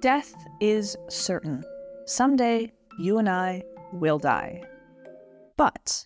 Death is certain. Someday, you and I will die. But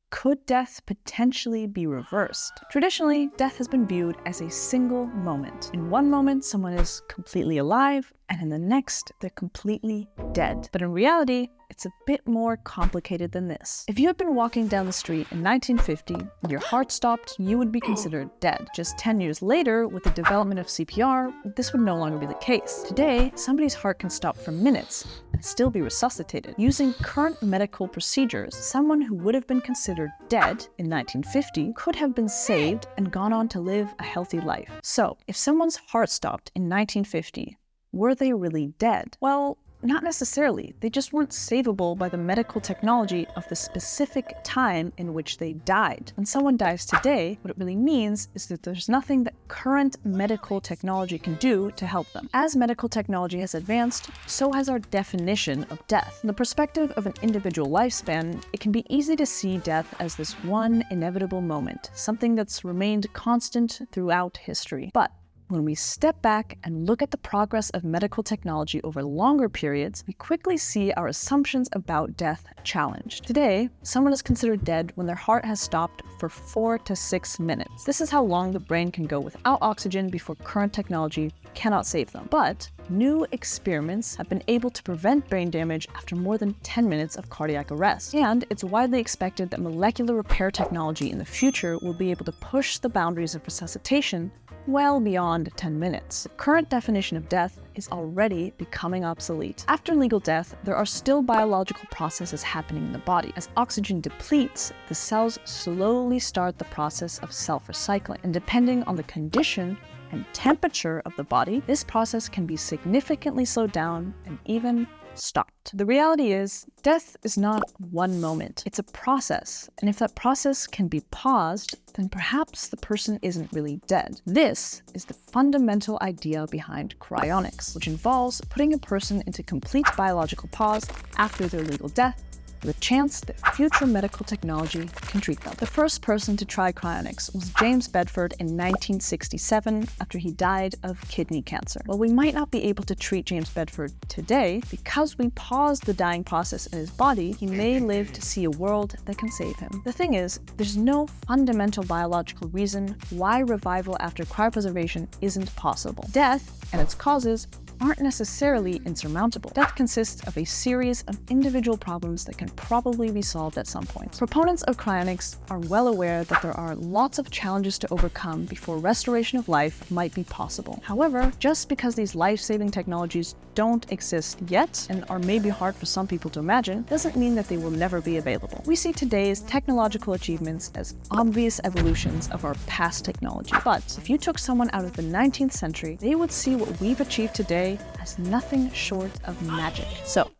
could death potentially be reversed? Traditionally, death has been viewed as a single moment. In one moment, someone is completely alive, and in the next, they're completely dead. But in reality, it's a bit more complicated than this. If you had been walking down the street in 1950 and your heart stopped, you would be considered dead. Just 10 years later, with the development of CPR, this would no longer be the case. Today, somebody's heart can stop for minutes and still be resuscitated. Using current medical procedures, someone who would have been considered dead in 1950 could have been saved and gone on to live a healthy life. So, if someone's heart stopped in 1950, were they really dead? Well, not necessarily. They just weren't savable by the medical technology of the specific time in which they died. When someone dies today, what it really means is that there's nothing that current medical technology can do to help them. As medical technology has advanced, so has our definition of death. From the perspective of an individual lifespan, it can be easy to see death as this one inevitable moment, something that's remained constant throughout history. But when we step back and look at the progress of medical technology over longer periods, we quickly see our assumptions about death challenged. Today, someone is considered dead when their heart has stopped for 4 to 6 minutes. This is how long the brain can go without oxygen before current technology cannot save them. But new experiments have been able to prevent brain damage after more than 10 minutes of cardiac arrest. And it's widely expected that molecular repair technology in the future will be able to push the boundaries of resuscitation well beyond 10 minutes. The current definition of death is already becoming obsolete. After legal death, there are still biological processes happening in the body. As oxygen depletes, the cells slowly start the process of self-recycling. And depending on the condition and temperature of the body, this process can be significantly slowed down and even stopped. The reality is, death is not one moment. It's a process. And if that process can be paused, then perhaps the person isn't really dead. This is the fundamental idea behind cryonics, which involves putting a person into complete biological pause after their legal death, with a chance that future medical technology can treat them. The first person to try cryonics was James Bedford in 1967 after he died of kidney cancer. While we might not be able to treat James Bedford today, because we paused the dying process in his body, he may live to see a world that can save him. The thing is, there's no fundamental biological reason why revival after cryopreservation isn't possible. Death and its causes aren't necessarily insurmountable. Death consists of a series of individual problems that can probably be solved at some point. Proponents of cryonics are well aware that there are lots of challenges to overcome before restoration of life might be possible. However, just because these life-saving technologies don't exist yet, and are maybe hard for some people to imagine, doesn't mean that they will never be available. We see today's technological achievements as obvious evolutions of our past technology. But if you took someone out of the 19th century, they would see what we've achieved today as nothing short of magic. So,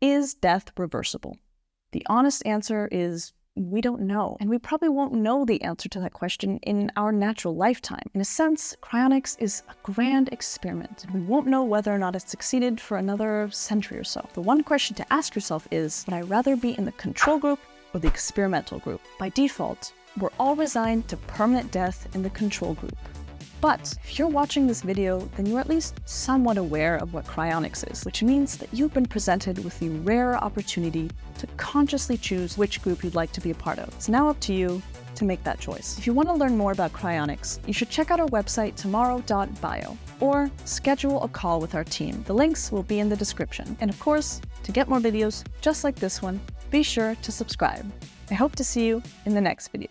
is death reversible? The honest answer is we don't know, and we probably won't know the answer to that question in our natural lifetime. In a sense, cryonics is a grand experiment, and we won't know whether or not it succeeded for another century or so. The one question to ask yourself is, would I rather be in the control group or the experimental group? By default, we're all resigned to permanent death in the control group. But if you're watching this video, then you're at least somewhat aware of what cryonics is, which means that you've been presented with the rare opportunity to consciously choose which group you'd like to be a part of. It's now up to you to make that choice. If you want to learn more about cryonics, you should check out our website tomorrow.bio or schedule a call with our team. The links will be in the description. And of course, to get more videos just like this one, be sure to subscribe. I hope to see you in the next video.